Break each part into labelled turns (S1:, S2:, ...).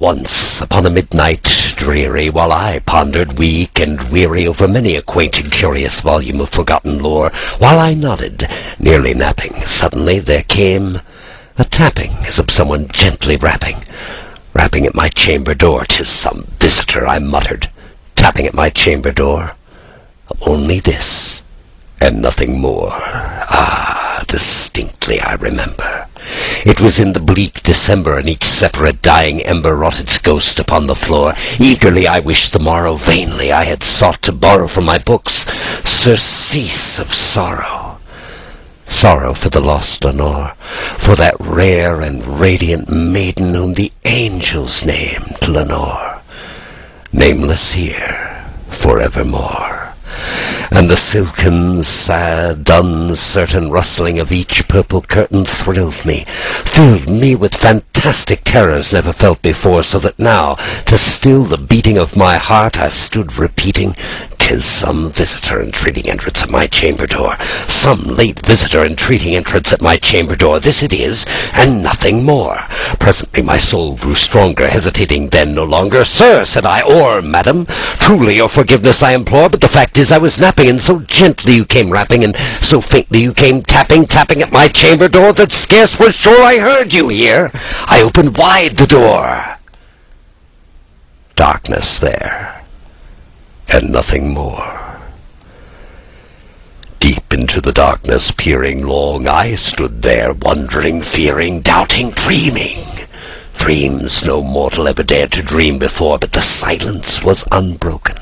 S1: Once upon a midnight dreary, while I pondered weak and weary over many a quaint and curious volume of forgotten lore, while I nodded, nearly napping, suddenly there came a tapping as of someone gently rapping at my chamber door. "'Tis some visitor," I muttered, tapping at my chamber door. Only this, and nothing more. Ah, distinctly I remember. It was in the bleak December, and each separate dying ember wrought its ghost upon the floor. Eagerly I wished the morrow, vainly I had sought to borrow from my books surcease of sorrow. Sorrow for the lost Lenore, for that rare and radiant maiden whom the angels named Lenore, nameless here forevermore. And the silken, sad, uncertain rustling of each purple curtain thrilled me, filled me with fantastic terrors never felt before, so that now, to still the beating of my heart, I stood repeating, "'Tis some visitor entreating entrance at my chamber door, some late visitor entreating entrance at my chamber door. This it is, and nothing more." Presently my soul grew stronger, hesitating then no longer. "Sir," said I, "or madam, truly your forgiveness I implore, but the fact is I was napping, and so gently you came rapping, and so faintly you came tapping at my chamber door, that scarce was sure I heard you here. I opened wide the door. Darkness there, and nothing more. Deep into the darkness peering long, I stood there, wondering, fearing, doubting, dreaming. Dreams no mortal ever dared to dream before, but the silence was unbroken,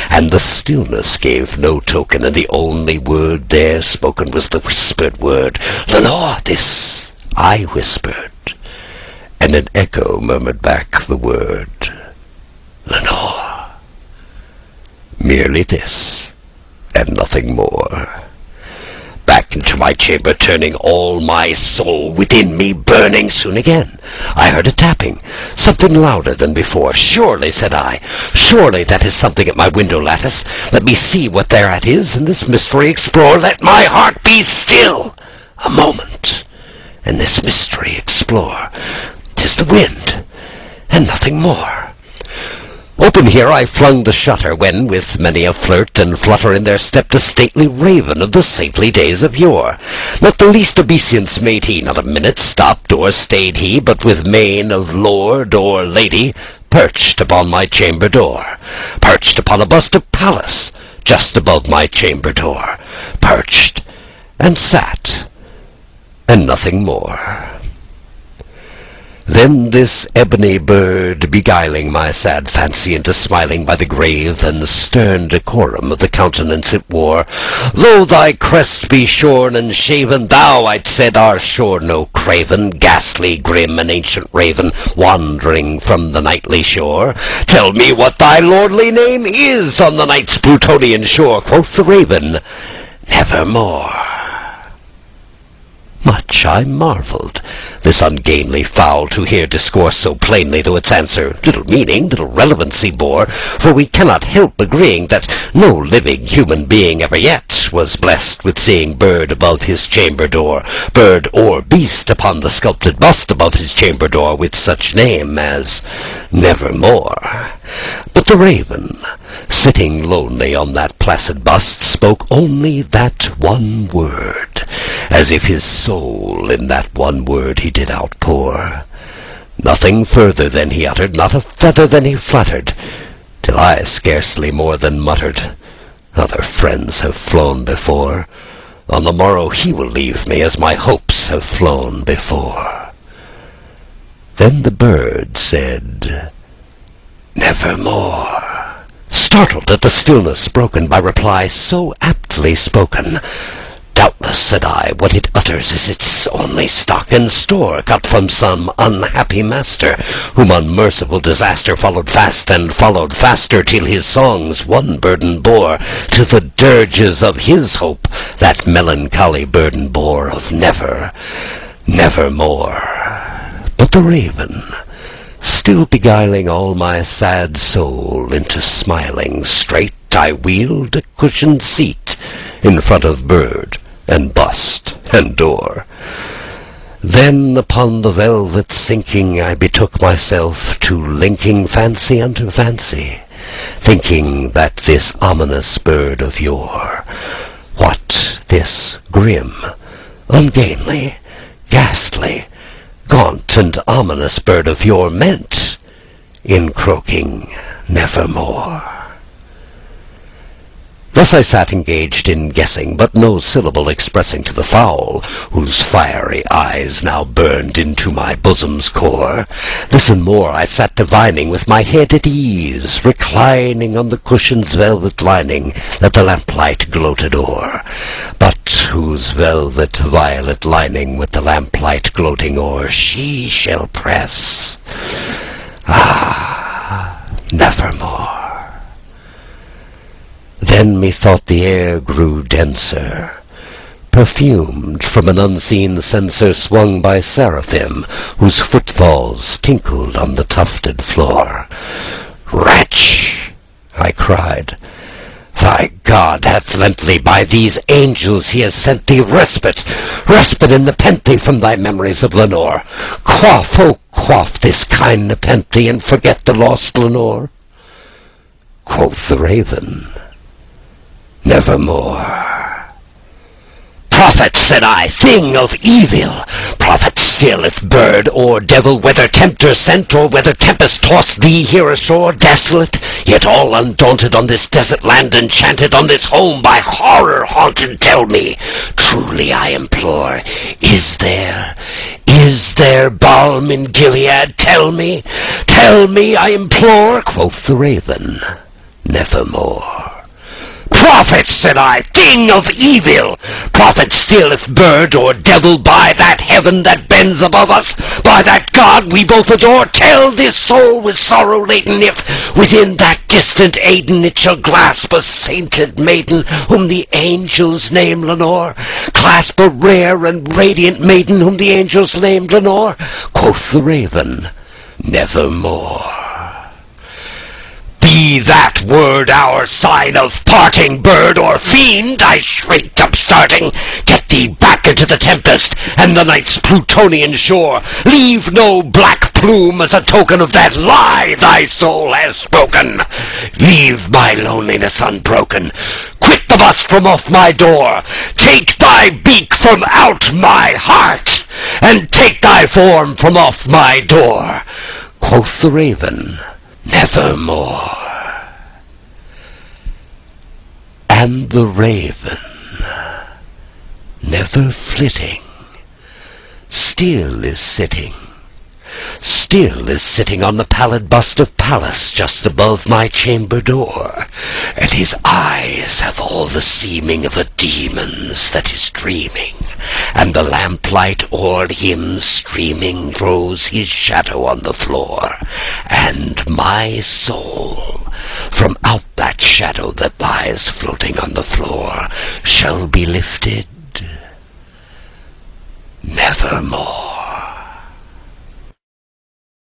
S1: and the stillness gave no token, and the only word there spoken was the whispered word, "Lenore!" This I whispered, and an echo murmured back the word, "Lenore." Merely this, and nothing more. Back into my chamber turning, all my soul within me burning. Soon again I heard a tapping, something louder than before. "Surely," said I, "surely that is something at my window lattice. Let me see what thereat is, and this mystery explore. Let my heart be still a moment, and this mystery explore. 'Tis the wind, and nothing more." Open here I flung the shutter, when, with many a flirt and flutter in there, stepped a stately raven of the saintly days of yore. Not the least obeisance made he, not a minute stopped or stayed he, but with mien of lord or lady, perched upon my chamber door, perched upon a bust of Pallas, just above my chamber door, perched, and sat, and nothing more. Then this ebony bird, beguiling my sad fancy into smiling by the grave and stern decorum of the countenance it wore, "Though thy crest be shorn and shaven, thou," I'd said, "art sure no craven, ghastly, grim, and ancient raven, wandering from the nightly shore. Tell me what thy lordly name is on the night's Plutonian shore." Quoth the raven, "Nevermore." Much I marveled, this ungainly fowl, to hear discourse so plainly, though its answer little meaning, little relevancy bore, for we cannot help agreeing that no living human being ever yet was blessed with seeing bird above his chamber door, bird or beast upon the sculpted bust above his chamber door, with such name as Nevermore. But the raven, sitting lonely on that placid bust, spoke only that one word, as if his soul in that one word he did outpour. Nothing further than he uttered, not a feather than he fluttered, till I scarcely more than muttered, "Other friends have flown before. On the morrow he will leave me, as my hopes have flown before." Then the bird said, "Nevermore," startled at the stillness broken by reply so aptly spoken. "Doubtless," said I, "what it utters is its only stock and store, got from some unhappy master, whom unmerciful disaster followed fast and followed faster, till his songs one burden bore, to the dirges of his hope that melancholy burden bore of nevermore." But the raven, still beguiling all my sad soul into smiling, straight I wheeled a cushioned seat in front of bird and bust and door. Then upon the velvet sinking I betook myself to linking fancy unto fancy, thinking that this ominous bird of yore, what this grim, ungainly, ghastly, gaunt and ominous bird of yore meant in croaking nevermore. Thus I sat engaged in guessing, but no syllable expressing to the fowl, whose fiery eyes now burned into my bosom's core. This and more I sat divining, with my head at ease, reclining on the cushion's velvet lining that the lamplight gloated o'er, but whose velvet violet lining with the lamplight gloating o'er she shall press, nevermore. Then methought the air grew denser, perfumed from an unseen censer swung by seraphim, whose footfalls tinkled on the tufted floor. "Wretch!" I cried, "thy God hath lent thee, by these angels he has sent thee respite, respite and nepenthe from thy memories of Lenore. Quaff, oh quaff this kind nepenthe, and forget the lost Lenore." Quoth the raven, "Nevermore." "Prophet," said I, "thing of evil, prophet still, if bird or devil, whether tempter sent or whether tempest tossed thee here ashore, desolate, yet all undaunted, on this desert land enchanted, on this home by horror haunted, tell me, truly I implore, is there balm in Gilead? Tell me, I implore." Quoth the raven, "Nevermore." "Prophet," said I, "thing of evil, prophet still, if bird or devil, by that heaven that bends above us, by that God we both adore, tell this soul with sorrow laden, if within that distant Aden it shall clasp a sainted maiden whom the angels name Lenore, clasp a rare and radiant maiden whom the angels named Lenore." Quoth the raven, "Nevermore." "Be that word our sign of parting, bird or fiend," I shrieked, upstarting, "get thee back into the tempest and the night's Plutonian shore. Leave no black plume as a token of that lie thy soul has spoken. Leave my loneliness unbroken. Quit the bust from off my door. Take thy beak from out my heart, and take thy form from off my door." Quoth the raven, "Nevermore." And the raven, never flitting, still is sitting on the pallid bust of Pallas just above my chamber door, and his eyes have all the seeming of a demon's that is dreaming, and the lamplight o'er him streaming throws his shadow on the floor, and my soul from out that shadow that lies floating on the floor shall be lifted nevermore.